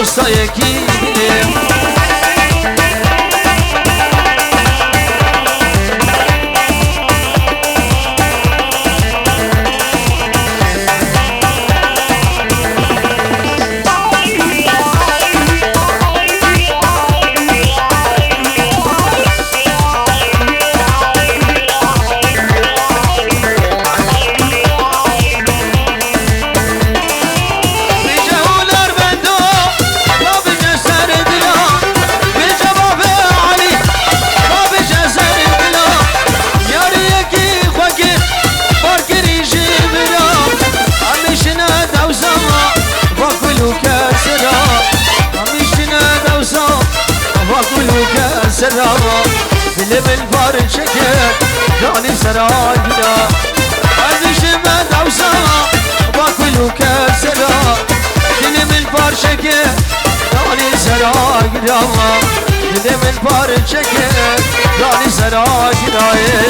روستایکی سراما دل بالبار شكر داني سراينا عزيز ما دوسا باكلوك سرا دل بالبار شكر داني سراينا دل بالبار شكر داني سراينا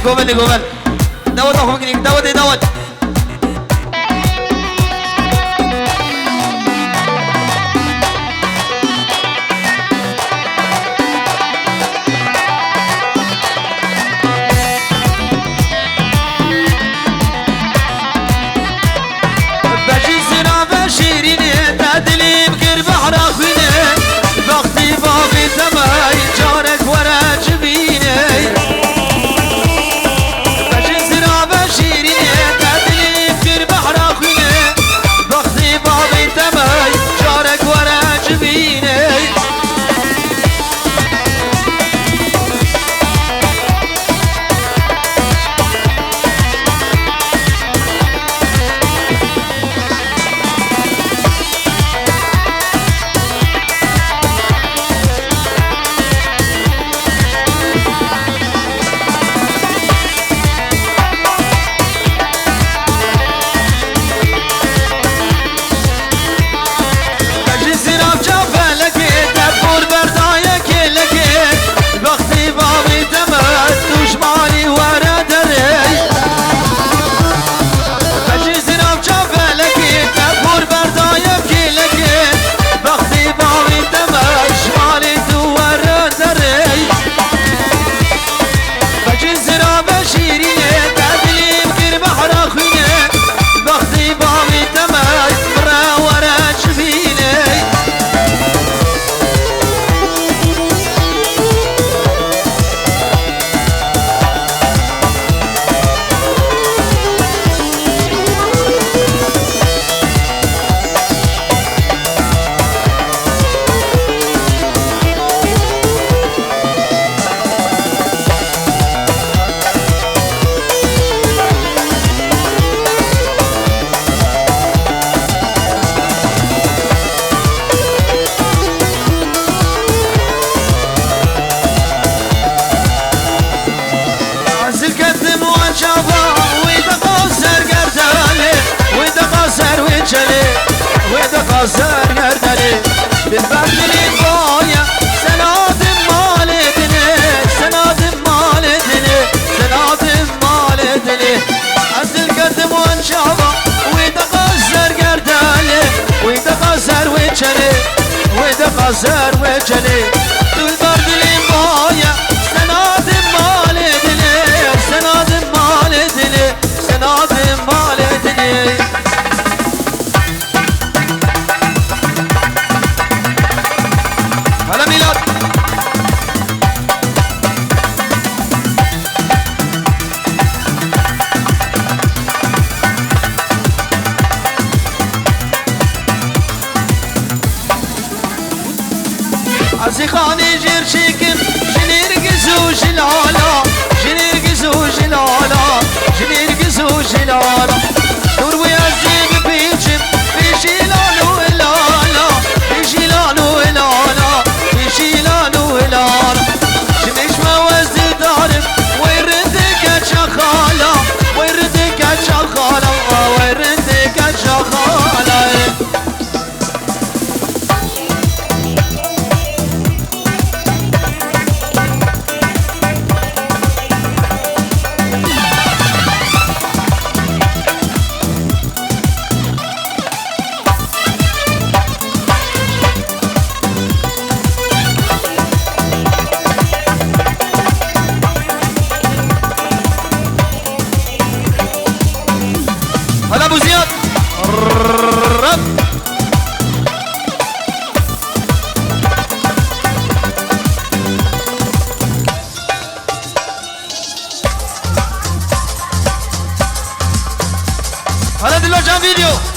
قومني دوت اخو مكنيك دوت بجي زرافة شيريني تعدلي بكر بحر اخويني بختي بابي تماي جارك ورا جبيني قصر نردني بالبردني بايا سناد مال ابني سناد قاسر وجلي دلبر دلي بايا سناد مال دلي سناد مال دلي سناد مال دلي هلا ميلاد عزيخاني جير شيكم جنيرقز وجلالا جنيرقز وجلالا جنيرقز وجلالا دور ويزيد بيجم بيجيلان ولالا بيجيلان ولالا بيجيلان ولالا شمش موزي دارم ويردك شخالا ويردك شخالا ويردك شخالا هلا ابو زياد هلا دلو جام فيديو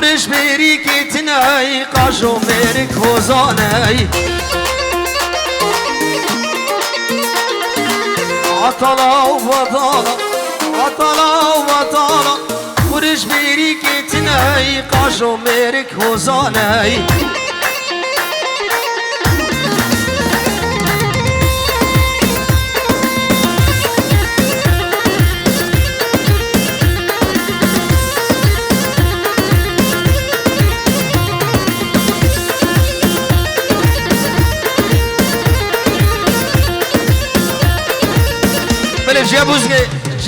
خورش بری که تنهی قاشو مرک وزانهی عطلا وطالا عطلا وطالا خورش بری که تنهی قاشو مرک وزانهی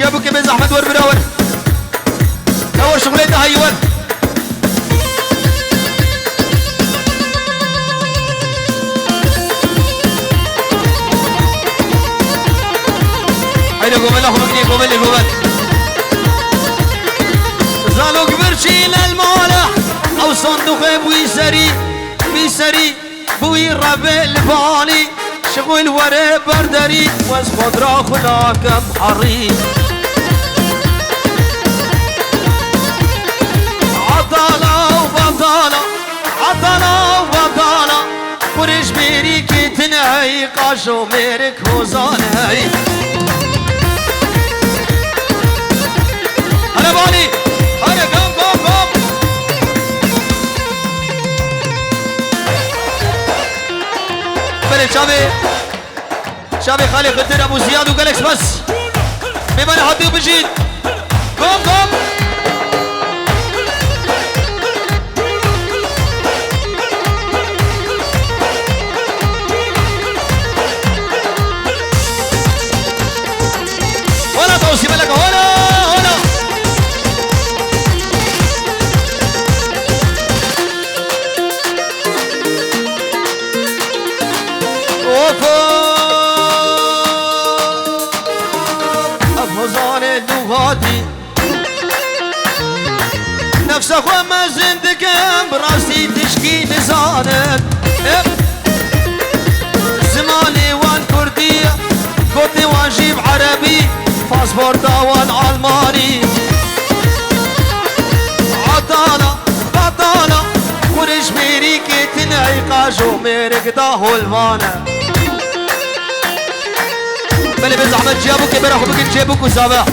جابو كمز احمد ور براور دور شغلته هاي ور هيدا قومل اخو مكني قومل زالو كبرشي للمالح او صندوق بوي سري بوي ربي البالي شغل ورا بردري واز خضرا خلاك بحري عطالة وبطالة خورش بيري كتنهي قاشو ميرك هوزانهي هلا بالي هلا قوم بلي شابي خالي خدر ابو زياد وقالكس بس بما نحطيه بجيد قوم ولا توصي بالك هنا نفس اخوة ما زندكم براسي تشكي نزانت زماني وان كرد باسبورتا والألماني عطانا بطانا ورش ميريكي تنعي قاجو ميرك داهو المانا بلي بزعمت جابوك براحو بكن جابوك وزابا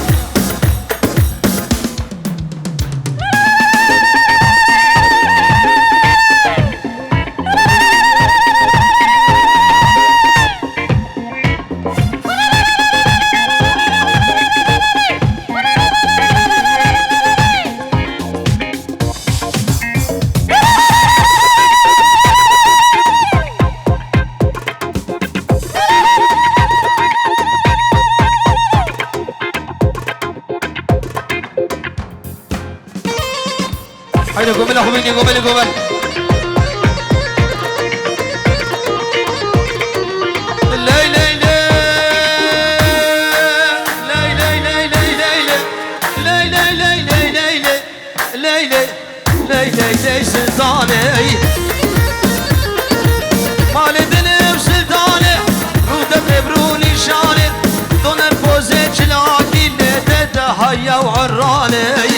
هيدا قومل اخو مني قومل قومل لي لي لي لي لي لي لي لي لي لي لي لي لي لي لي لي سلطاني مالي دنيا بسلطاني رودة ببروني شاني دون الفوزي جلاكي ليتة هيا وعراني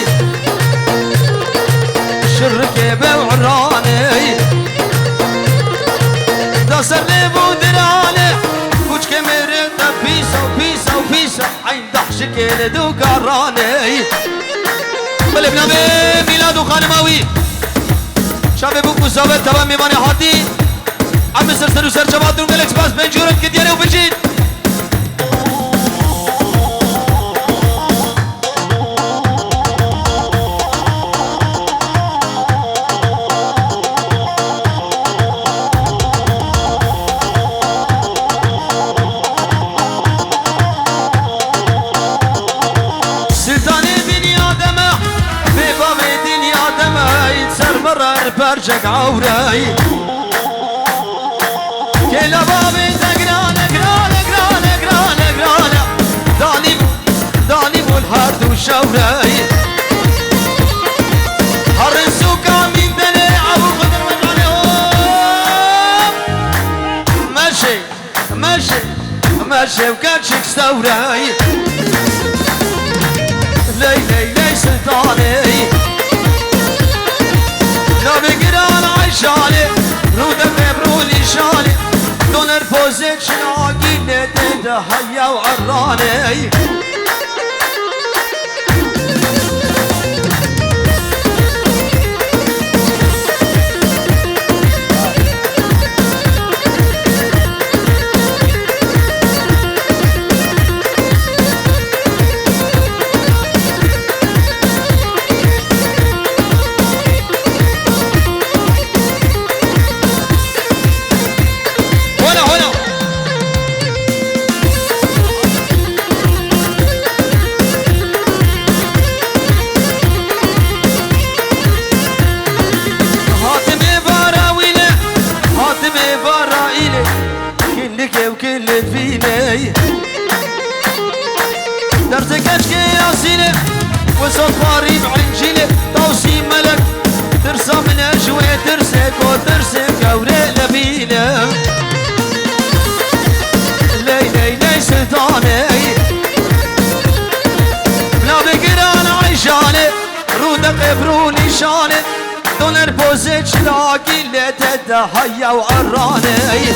شركة وعراني داسر ليبو دراني كوش كميرك بيسا وبيسا وبيسا عين ضحشك لدو قراني بلبنا بميلادو خانماوي شابي بوكو سابت تبا ميماني حاتي عم سرسر وسر جماعتون قلت باس بنجورت كدياني وبجيد برجك عوراي كلا بابي تقرانة قرانة قرانة قرانة قرانة ظالم والحرد والشوراي حر السوكا من دليع وخضر وطعنهم ماشي ماشي ماشي وكاتشك ستوراي لي لي لي سلطاني بقران عيشاني رودة ببرولي شاني دون الفوزك شناقي لتده هيا وعراني درسك اشكي ياسيني وصوت فاري بعنجيني توصي ملك ترسى من اجوي ترسك وترسك اوري لبينه لي لي لي سلطاني لا بقران عيشاني رودة قبروني شاني دون البوزيج لاقي لتده هيا وعراني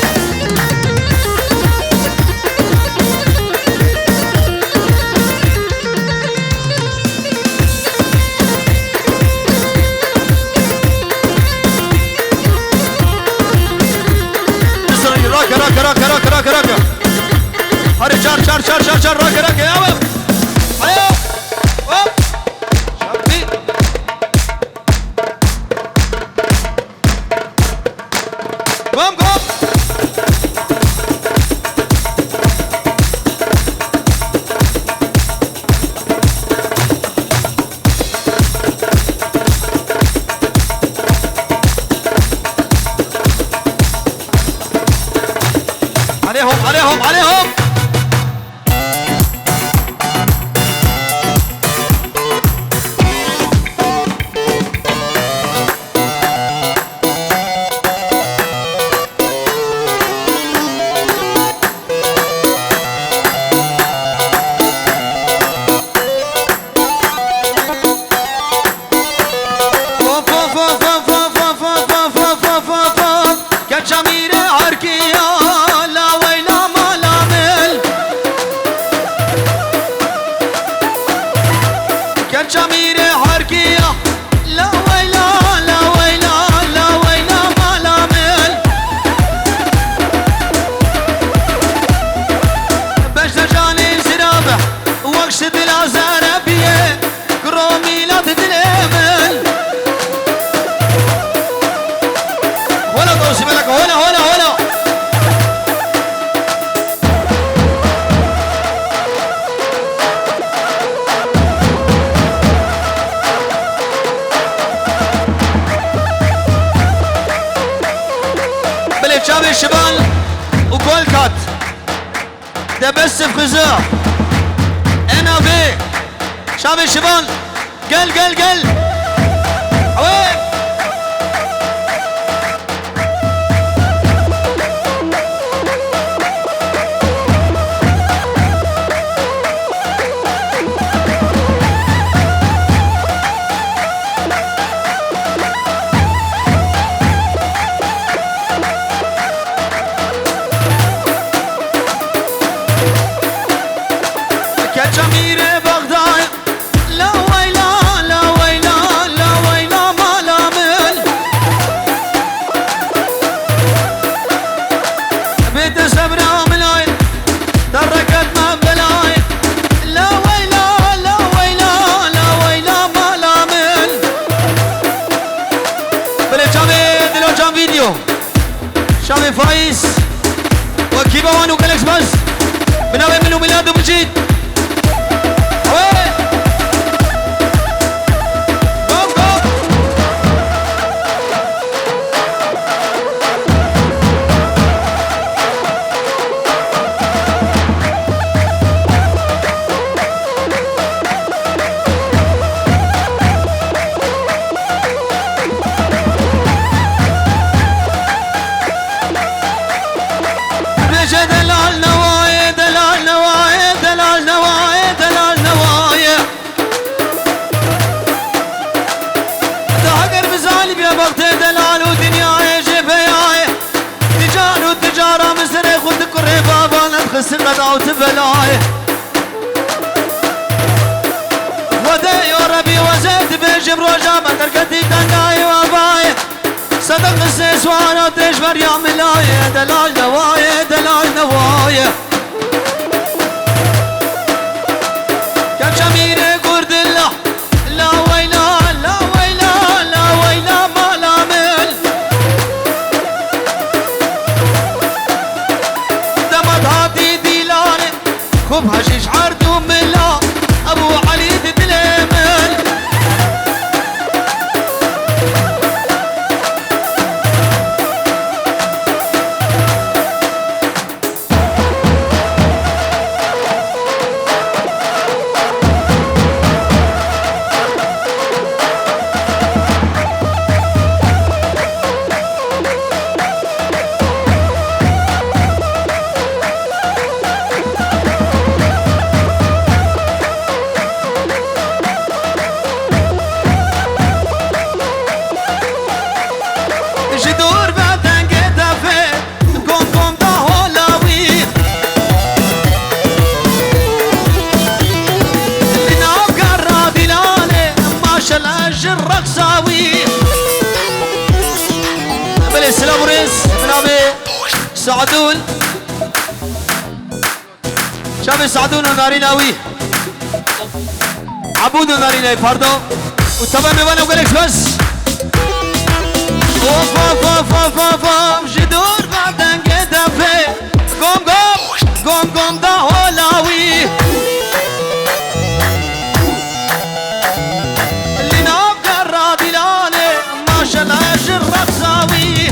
راكا هاري شار شار شار شار شار راكا يا ويب ايوه ويب شابي قوم قوم عليهم عليهم عليهم كالشميري حركية لا ويلا لا ويلا لا ويلا ما لامل باش تجاني زرابة وقشت الازاربية كرومي لا تتلامل ولا توصي بالك هنا هنا هنا شاب الشبال وكل كات ده بس في خزاع انا في شاب الشبال قل وين كالشميري بغداد لا ويلا لا ويلا لا ويلا ما لامل بيت سبرا ملاي تركت ما بلاي لا ويلا لا ويلا لا ويلا ما لامل بلي شامي دلو جام فيديو شامي فايز وكيبا وانو كالكس بس بناوي منو ميلاد ومجيد دلال نوايا دلال نوايا دلال نوايا دلال نوايا تحقر بزالي بيا بغت دلال ودنياي جبياي تجار وتجارة مسري خد كري بابا نتخسر غداوت بلاي ودي يا ربي وزيت بجب روجا ما تركتي تناي واباي صدق السيس وانا تشبر يا ملاي دلال نوايا دلال نوايا كالشميري قرد الله لا ويلا لا ويلا لا ويلا ما لامل دمت هاتي ديلاني خب هشيش عردو ملا ابو علي تتلامل جدور بعدن قدفه قوم ده هولاوي لناو قرا دلالي ما شاء الله الرقصاوي بالاسلام وريس من ابي سعدون شابي سعدون وناريناوي عبود وناريناوي باردون وطبعا ميوانا وقالكس بس اوف اوف اوف اوف اوف اوف جدور بعدن قدفه قوم ده هولاوي اللي ناقر رادلاني ما شاء الله الرقصاوي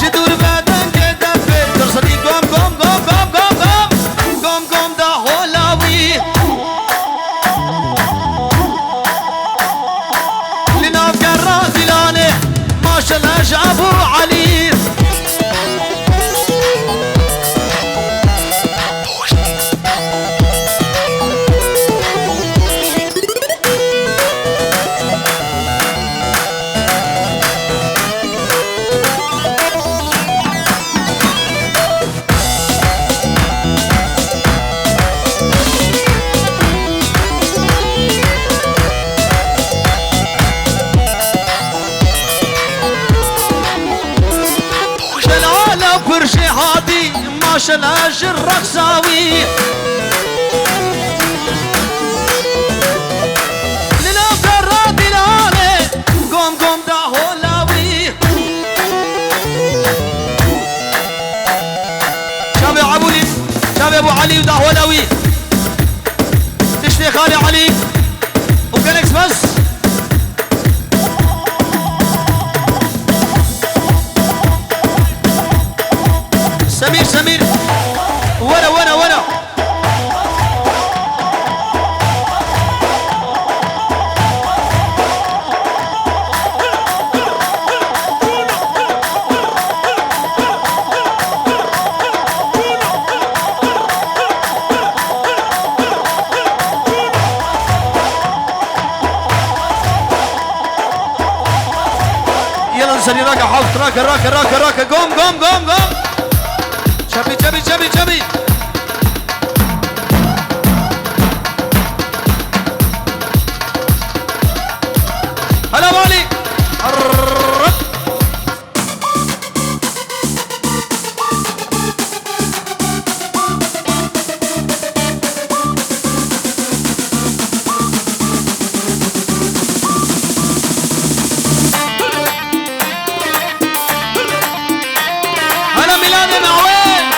جدور بعدن قدفه ترصدي قوم ده هولاوي ما شاء الله ابو علي عشان اجر رقصاوي لنفر بلالي قوم قوم دا هولاوي شابي عبولي شابي ابو علي ودا هولاوي تشتي خالي علي وكالكس بس سمير سمير ورا يلا نسري راكا حاط راكا قوم شبي هلا والي هلا ميلاد معوين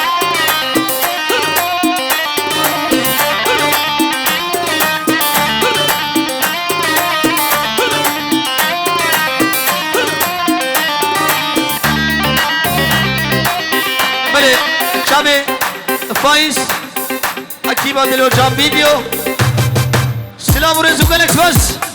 شابي فايز اكيد بدلو جام فيديو سلام ورزق لك بس